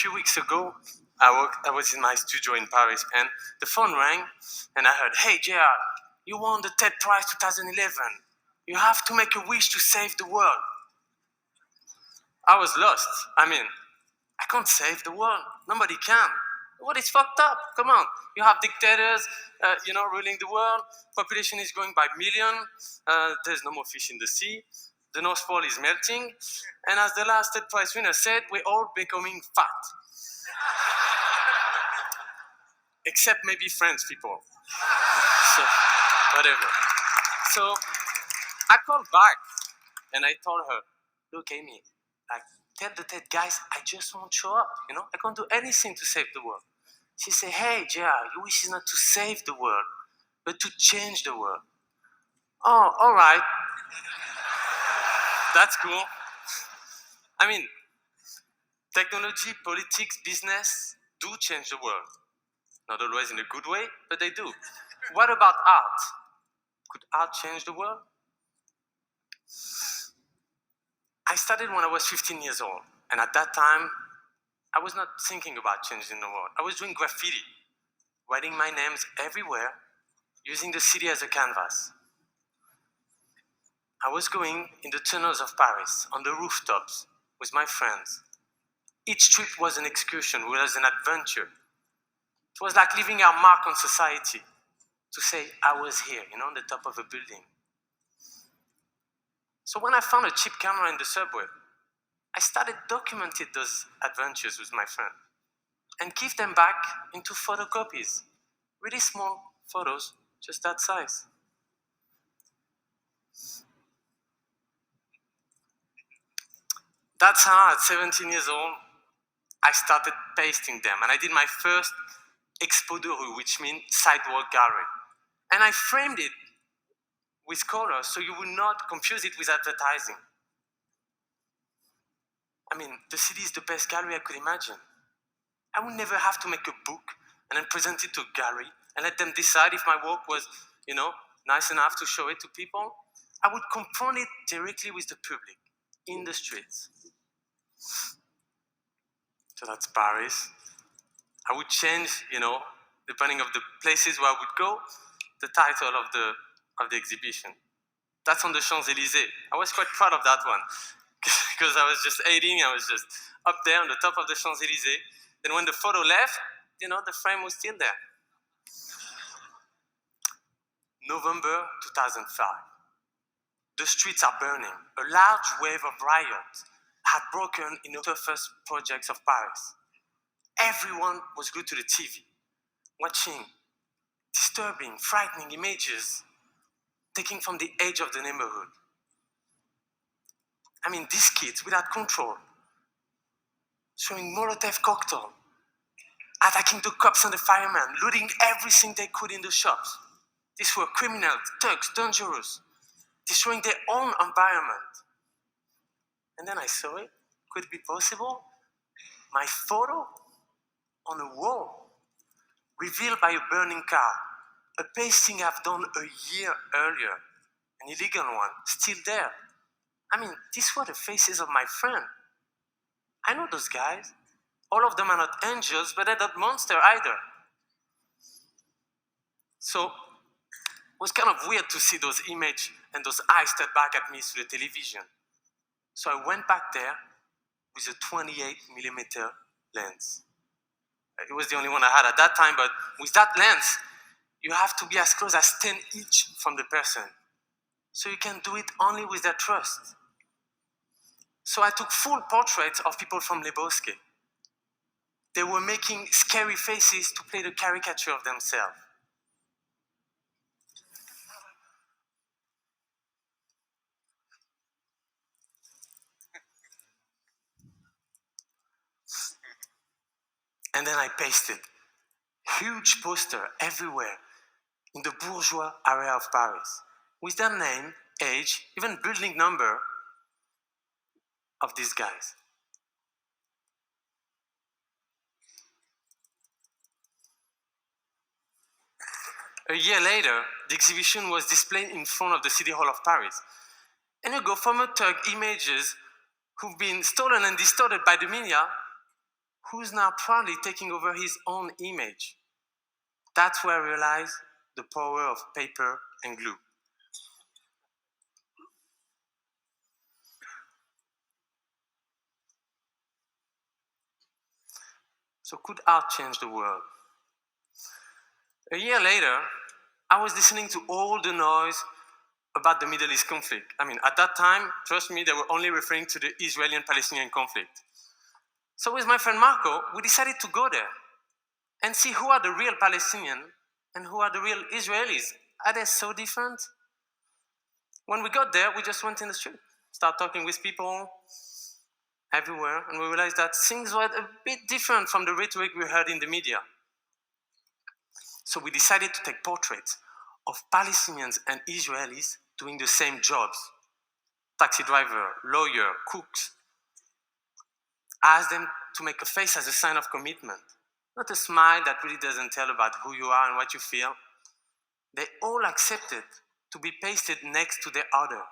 few weeks ago, I was in my studio in Paris, and the phone rang, and I heard, "Hey, JR, you won the TED Prize 2011. You have to make a wish to save the world." I was lost. I mean, I can't save the world. Nobody can. What is fucked up? Come on. You have dictators, ruling the world. Population is growing by millions. There's no more fish in the sea. The North Pole is melting. And as the last TED Prize winner said, we're all becoming fat. Except maybe French people. So, whatever. So, I called back and I told her, look, Amy, like, tell the TED guys I just won't show up, I can't do anything to save the world. She said, hey, JR, your wish is not to save the world, but to change the world. Oh, all right. That's cool. I mean, technology, politics, business do change the world. Not always in a good way, but they do. What about art? Could art change the world? I started when I was 15 years old, and at that time, I was not thinking about changing the world. I was doing graffiti, writing my names everywhere, using the city as a canvas. I was going in the tunnels of Paris, on the rooftops, with my friends. Each trip was an excursion, was an adventure. It was like leaving our mark on society, to say, I was here, on the top of a building. So when I found a cheap camera in the subway, I started documenting those adventures with my friend and give them back into photocopies, really small photos, just that size. That's how, at 17 years old, I started pasting them, and I did my first expo de rue, which means sidewalk gallery. And I framed it with colors so you would not confuse it with advertising. I mean, the city is the best gallery I could imagine. I would never have to make a book and then present it to a gallery and let them decide if my work was, nice enough to show it to people. I would confront it directly with the public, in the streets. So that's Paris. I would change, depending of the places where I would go, the title of the exhibition. That's on the Champs-Élysées. I was quite proud of that one because I was just 18. I was just up there on the top of the Champs-Élysées. Then when the photo left, the frame was still there. November 2005. The streets are burning. A large wave of riots had broken in the toughest projects of Paris. Everyone was glued to the TV, watching disturbing, frightening images taken from the edge of the neighborhood. I mean, these kids, without control, throwing Molotov cocktail, attacking the cops and the firemen, looting everything they could in the shops. These were criminals, thugs, dangerous, destroying their own environment. And then I saw it. Could it be possible? My photo on a wall, revealed by a burning car, a pasting I've done a year earlier, an illegal one, still there. I mean, these were the faces of my friend. I know those guys. All of them are not angels, but they're not monsters either. So it was kind of weird to see those images and those eyes stare back at me through the television. So I went back there with a 28mm lens. It was the only one I had at that time, but with that lens, you have to be as close as 10 each from the person. So you can do it only with their trust. So I took full portraits of people from Le Bosquet. They were making scary faces to play the caricature of themselves. And then I pasted huge poster everywhere in the bourgeois area of Paris with their name, age, even building number of these guys. A year later, the exhibition was displayed in front of the City Hall of Paris. And you go from a thug images who've been stolen and distorted by the media, who's now proudly taking over his own image. That's where I realized the power of paper and glue. So could art change the world? A year later, I was listening to all the noise about the Middle East conflict. I mean, at that time, trust me, they were only referring to the Israeli and Palestinian conflict. So with my friend Marco, we decided to go there and see who are the real Palestinians and who are the real Israelis. Are they so different? When we got there, we just went in the street, start talking with people everywhere, and we realized that things were a bit different from the rhetoric we heard in the media. So we decided to take portraits of Palestinians and Israelis doing the same jobs. Taxi driver, lawyer, cooks. Ask them to make a face as a sign of commitment. Not a smile that really doesn't tell about who you are and what you feel. They all accepted to be pasted next to the other.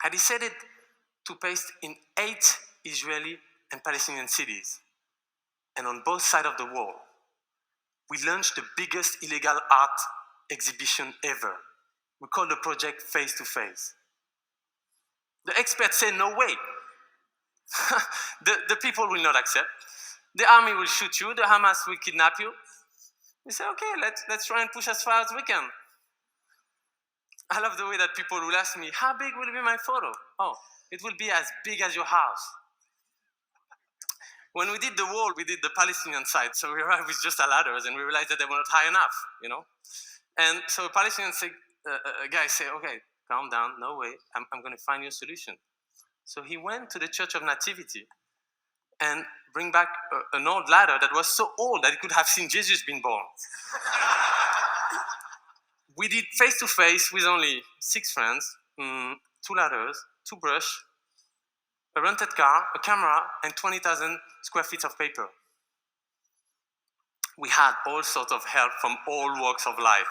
I decided to paste in 8 Israeli and Palestinian cities. And on both sides of the wall, we launched the biggest illegal art exhibition ever. We called the project Face to Face. The experts say, no way. the people will not accept. The army will shoot you. The Hamas will kidnap you. We say, okay, let's try and push as far as we can. I love the way that people will ask me, how big will be my photo? Oh, it will be as big as your house. When we did the wall, we did the Palestinian side. So we arrived with just our ladders and we realized that they were not high enough, you know? And so a Palestinian guy said, okay, calm down, no way, I'm going to find you a solution. So he went to the Church of Nativity and bring back an old ladder that was so old that it could have seen Jesus being born. We did face to face with only 6 friends, 2 ladders, 2 brush, a rented car, a camera, and 20,000 square feet of paper. We had all sorts of help from all walks of life.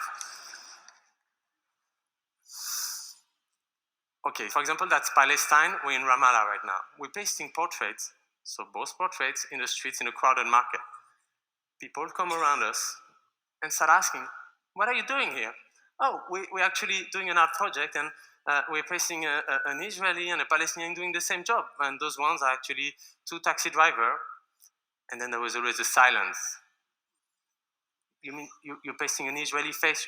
Okay, for example, that's Palestine. We're in Ramallah right now. We're pasting portraits, so both portraits in the streets in a crowded market. People come around us and start asking, what are you doing here? Oh, we're actually doing an art project and we're pasting an Israeli and a Palestinian doing the same job. And those ones are actually 2 taxi drivers. And then there was always a silence. You mean you're pasting an Israeli face,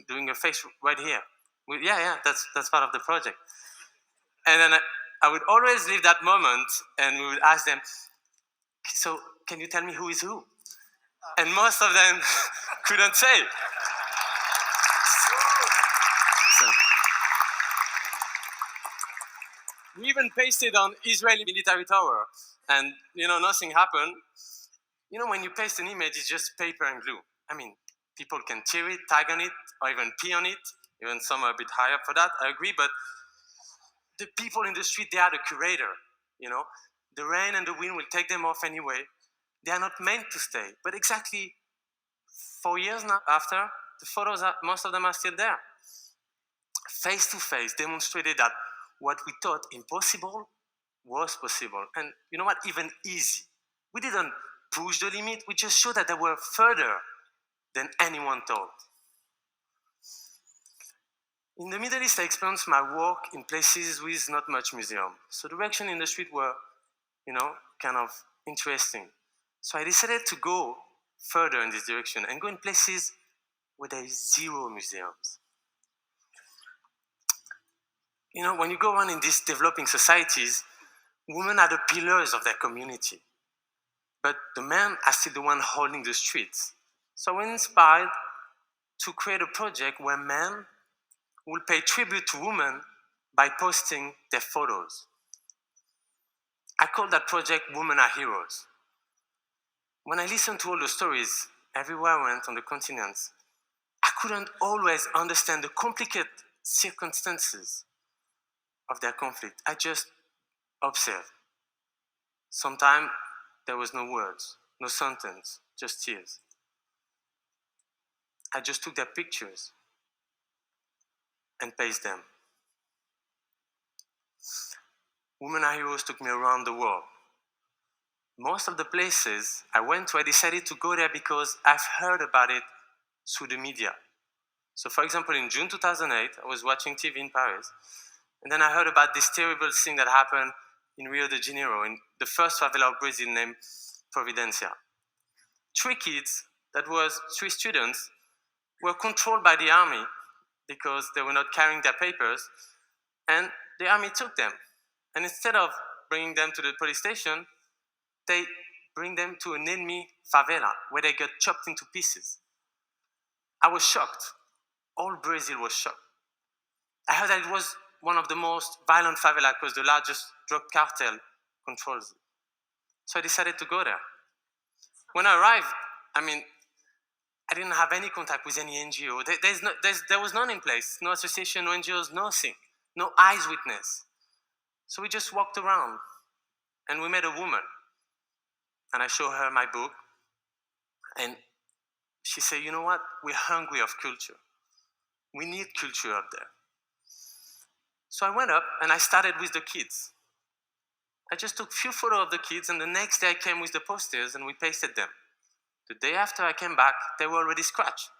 doing a face right here? Well, yeah, that's part of the project. And then I would always leave that moment and we would ask them, so can you tell me who is who? And most of them couldn't say. So, we even pasted on Israeli military tower and nothing happened. When you paste an image, it's just paper and glue. I mean, people can tear it, tag on it, or even pee on it. Even some are a bit higher for that, I agree, but the people in the street, they are the curator, The rain and the wind will take them off anyway. They are not meant to stay. But exactly 4 years now after, the photos, most of them are still there. Face to face demonstrated that what we thought impossible was possible. And you know what? Even easy. We didn't push the limit, we just showed that they were further than anyone thought. In the Middle East, I experienced my work in places with not much museum. So the direction in the street were, kind of interesting. So I decided to go further in this direction and go in places where there is 0 museums. When you go around in these developing societies, women are the pillars of their community. But the men are still the one holding the streets. So we're inspired to create a project where men will pay tribute to women by posting their photos. I call that project Women Are Heroes. When I listened to all the stories everywhere I went on the continents, I couldn't always understand the complicated circumstances of their conflict. I just observed. Sometimes there was no words, no sentence, just tears. I just took their pictures and pasted them. Women Are Heroes took me around the world. Most of the places I went to, I decided to go there because I've heard about it through the media. So, for example, in June 2008, I was watching TV in Paris, and then I heard about this terrible thing that happened in Rio de Janeiro, in the first favela of Brazil named Providencia. Three kids, that was three students, were controlled by the army because they were not carrying their papers, and the army took them. And instead of bringing them to the police station, they bring them to an enemy favela where they get chopped into pieces. I was shocked. All Brazil was shocked. I heard that it was one of the most violent favela because the largest drug cartel controls it. So I decided to go there. When I arrived, I didn't have any contact with any NGO. There was none in place. No association, no NGOs, nothing. No eyes witness. So we just walked around and we met a woman. And I showed her my book. And she said, you know what? We're hungry of culture. We need culture up there. So I went up and I started with the kids. I just took a few photos of the kids, and the next day I came with the posters and we pasted them. The day after I came back, they were already scratched.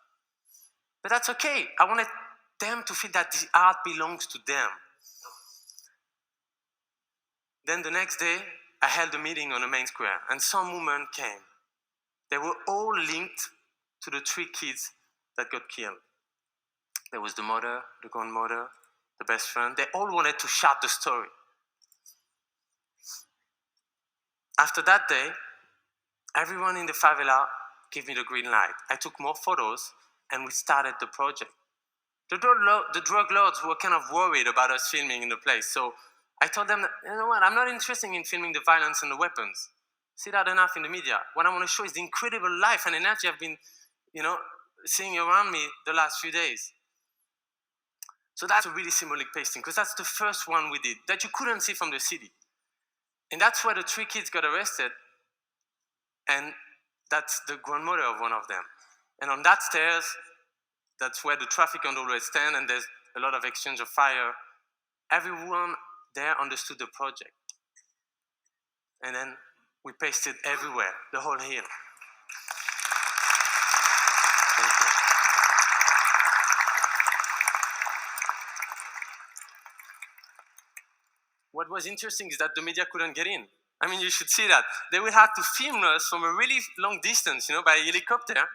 But that's okay. I wanted them to feel that the art belongs to them. Then the next day, I held a meeting on the main square, and some women came. They were all linked to the three kids that got killed. There was the mother, the grandmother, the best friend. They all wanted to shout the story. After that day, everyone in the favela gave me the green light. I took more photos and we started the project. The drug lords were kind of worried about us filming in the place. So I told them, you know what, I'm not interested in filming the violence and the weapons. See that enough in the media. What I want to show is the incredible life and energy I've been, seeing around me the last few days. So that's a really symbolic pasting, because that's the first one we did that you couldn't see from the city. And that's where the three kids got arrested. And that's the grandmother of one of them. And on that stairs, that's where the traffic can always stand, and there's a lot of exchange of fire. Everyone there understood the project. And then we pasted everywhere, the whole hill. Thank you. What was interesting is that the media couldn't get in. You should see that. They would have to film us from a really long distance, by helicopter,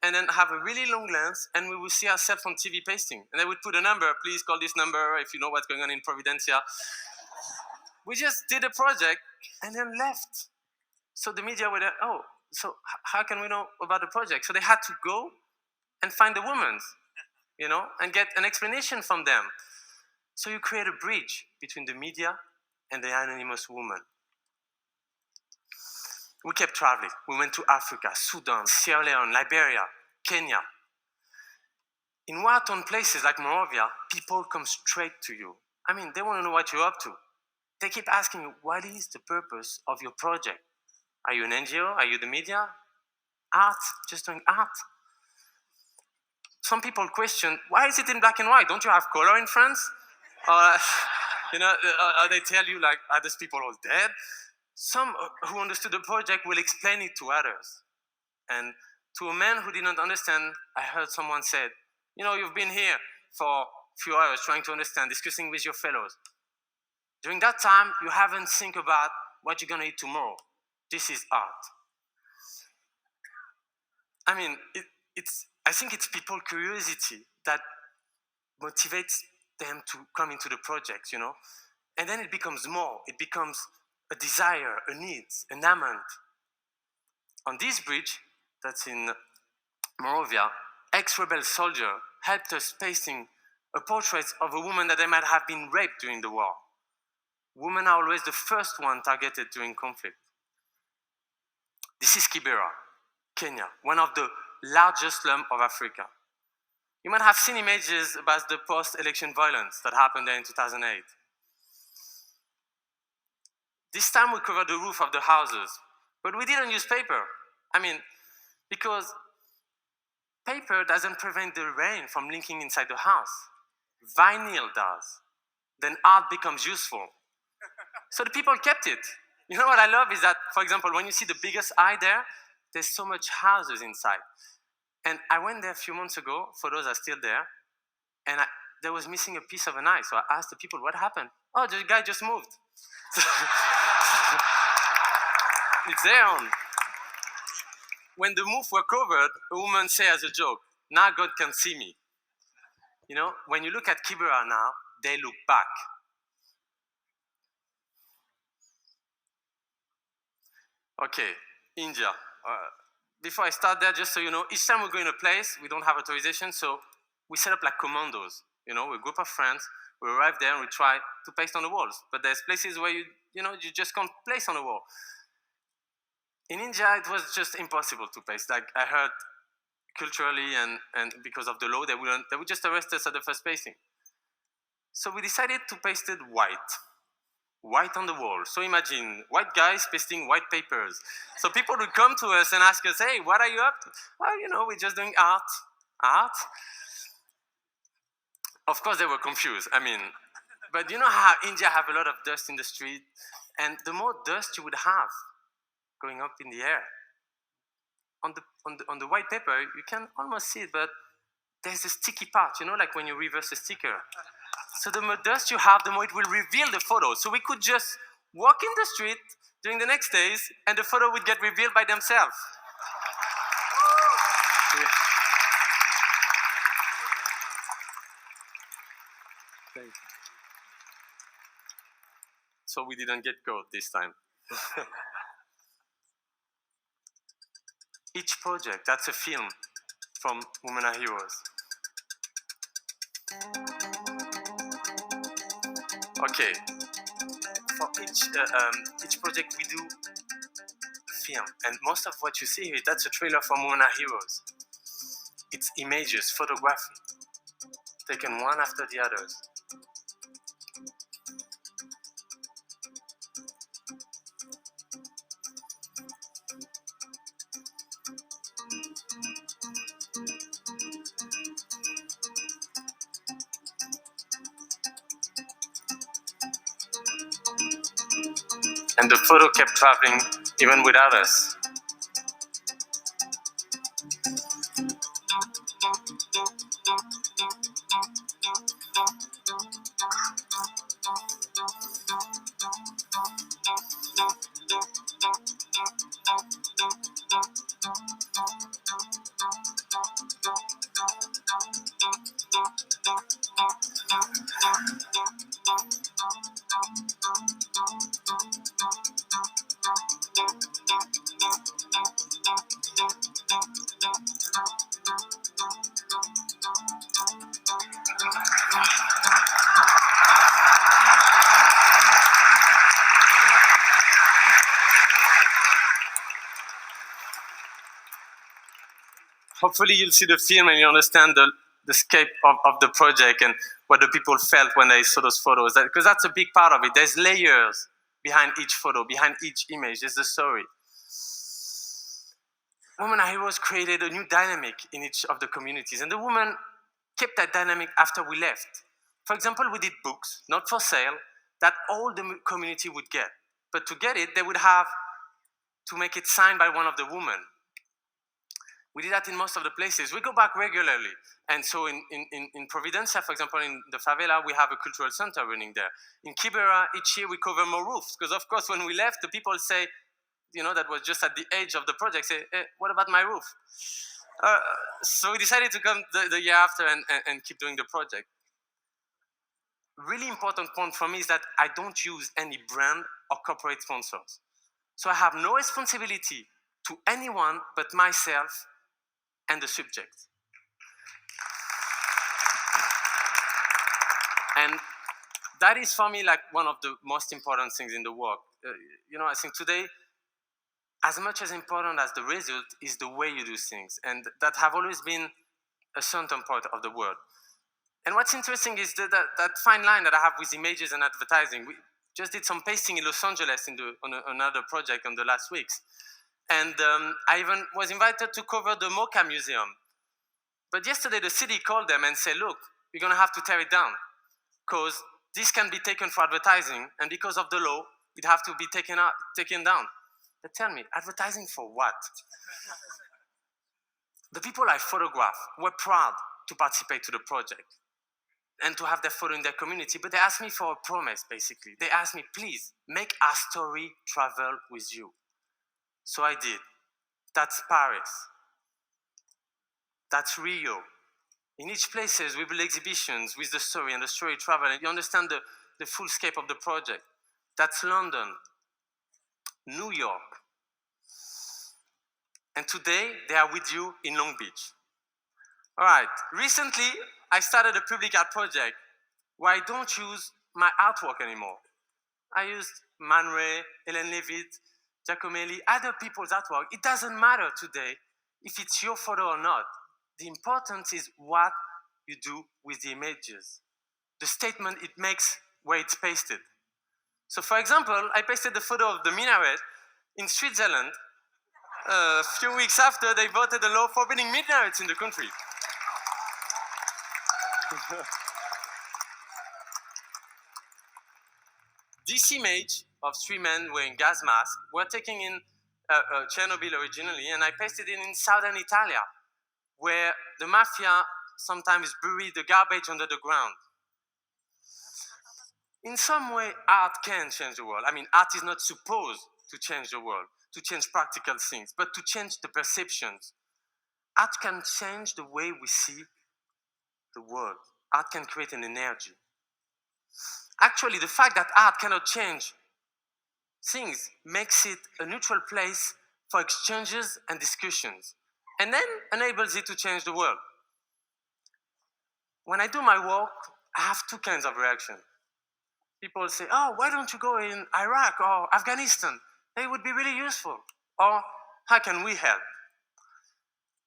and then have a really long lens, and we would see ourselves on TV pasting. And they would put a number, please call this number if you know what's going on in Providencia. We just did a project and then left. So the media were like, oh, so how can we know about the project? So they had to go and find the women, and get an explanation from them. So you create a bridge between the media and the anonymous woman. We kept traveling. We went to Africa, Sudan, Sierra Leone, Liberia, Kenya. In war-torn places like Monrovia, people come straight to you. They want to know what you're up to. They keep asking you, what is the purpose of your project? Are you an NGO? Are you the media? Art, just doing art. Some people question, why is it in black and white? Don't you have color in France? Or they tell you, are these people all dead? Some who understood the project will explain it to others. And to a man who didn't understand, I heard someone said, you've been here for a few hours trying to understand, discussing with your fellows. During that time, you haven't think about what you're going to eat tomorrow. This is art. I think it's people's curiosity that motivates them to come into the project, And then it becomes more. It becomes a desire, a need, an amount. On this bridge, that's in Monrovia, ex-rebel soldier helped us pasting a portrait of a woman that they might have been raped during the war. Women are always the first one targeted during conflict. This is Kibera, Kenya, one of the largest slums of Africa. You might have seen images about the post-election violence that happened there in 2008. This time we covered the roof of the houses, but we didn't use paper. Because paper doesn't prevent the rain from leaking inside the house. Vinyl does. Then art becomes useful. So the people kept it. You know what I love is that, for example, when you see the biggest eye there, there's so much houses inside. And I went there a few months ago, photos are still there, and there was missing a piece of an eye. So I asked the people, what happened? Oh, the guy just moved. It's there on. When the move were covered, a woman said as a joke, now God can see me. You know, when you look at Kibera now, they look back. Okay, India. Before I start there, just so you know, each time we go in a place, we don't have authorization, so we set up like commandos. You know, we're a group of friends, we arrive there and we try to paste on the walls. But there's places where you just can't place on the wall. In India, it was just impossible to paste. Like I heard culturally and because of the law, they would just arrest us at the first pasting. So we decided to paste it white on the wall. So imagine white guys pasting white papers. So people would come to us and ask us, hey, what are you up to? Well, you know, we're just doing art. Art? Of course they were confused. I mean, but you know how India have a lot of dust in the street? And the more dust you would have going up in the air, on the white paper, you can almost see it, but there's a sticky part, you know, like when you reverse a sticker. So the more dust you have, the more it will reveal the photo. So we could just walk in the street during the next days, and the photo would get revealed by themselves. Yeah. So we didn't get caught this time. Each project, that's a film from Women Are Heroes. Okay, for each project we do film, and most of what you see here, that's a trailer from Women Are Heroes. It's images, photography, taken one after the others. And the photo kept traveling even without us. Hopefully you'll see the film and you understand the scope of the project and what the people felt when they saw those photos. Because that's a big part of it. There's layers behind each photo, behind each image. There's the story. Women Are Heroes created a new dynamic in each of the communities, and the women kept that dynamic after we left. For example, we did books, not for sale, that all the community would get. But to get it, they would have to make it signed by one of the women. We did that in most of the places. We go back regularly. And so in Providencia, for example, in the favela, we have a cultural center running there. In Kibera, each year we cover more roofs. Because of course, when we left, the people say, you know, that was just at the edge of the project, say, hey, what about my roof? So we decided to come the year after and keep doing the project. Really important point for me is that I don't use any brand or corporate sponsors. So I have no responsibility to anyone but myself and the subject. And that is for me like one of the most important things in the work. You know, I think today, as much as important as the result is the way you do things. And that have always been a certain part of the world. And what's interesting is that fine line that I have with images and advertising. We just did some pasting in Los Angeles on another project in the last weeks. And I even was invited to cover the MoCA Museum. But yesterday the city called them and said, look, you're gonna have to tear it down because this can be taken for advertising, and because of the law, it have to be taken down. But tell me, advertising for what? The people I photographed were proud to participate to the project and to have their photo in their community, but they asked me for a promise, basically. They asked me, please, make our story travel with you. So I did. That's Paris. That's Rio. In each places, we build exhibitions with the story and the story travel, and you understand the full scope of the project. That's London, New York. And today, they are with you in Long Beach. All right, recently, I started a public art project where I don't use my artwork anymore. I used Man Ray, Hélène Lévite, Giacomelli, other people's artwork. It doesn't matter today if it's your photo or not. The importance is what you do with the images, the statement it makes where it's pasted. So for example, I pasted the photo of the minaret in Switzerland a few weeks after they voted a law forbidding minarets in the country. This image of three men wearing gas masks were taken in Chernobyl originally, and I pasted it in southern Italy, where the mafia sometimes bury the garbage under the ground. In some way, art can change the world. I mean, art is not supposed to change the world, to change practical things, but to change the perceptions. Art can change the way we see the world. Art can create an energy. Actually, the fact that art cannot change things makes it a neutral place for exchanges and discussions, and then enables it to change the world. When I do my work, I have two kinds of reaction. People say, oh, why don't you go in Iraq or Afghanistan? They would be really useful. Or, how can we help?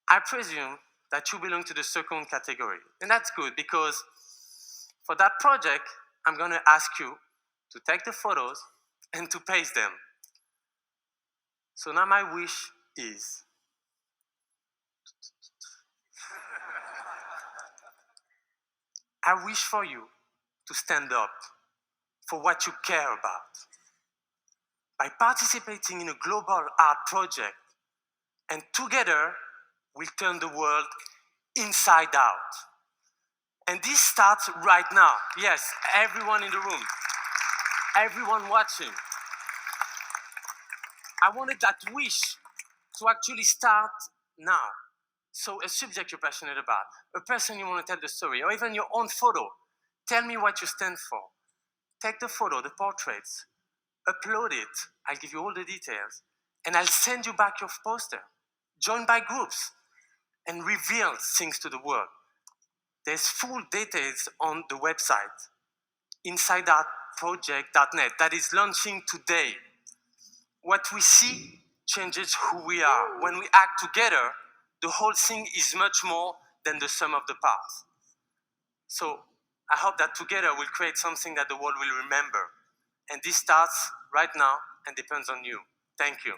I presume that you belong to the second category. And that's good because for that project, I'm going to ask you to take the photos and to paste them. So now my wish is I wish for you to stand up for what you care about. By participating in a global art project, and together we'll turn the world inside out. And this starts right now. Yes, everyone in the room, everyone watching. I wanted that wish to actually start now. So a subject you're passionate about, a person you want to tell the story, or even your own photo. Tell me what you stand for. Take the photo, the portraits, upload it. I'll give you all the details, and I'll send you back your poster. Join by groups and reveal things to the world. There's full details on the website, insideartproject.net, that is launching today. What we see changes who we are. When we act together, the whole thing is much more than the sum of the parts. So I hope that together we'll create something that the world will remember. And this starts right now and depends on you. Thank you.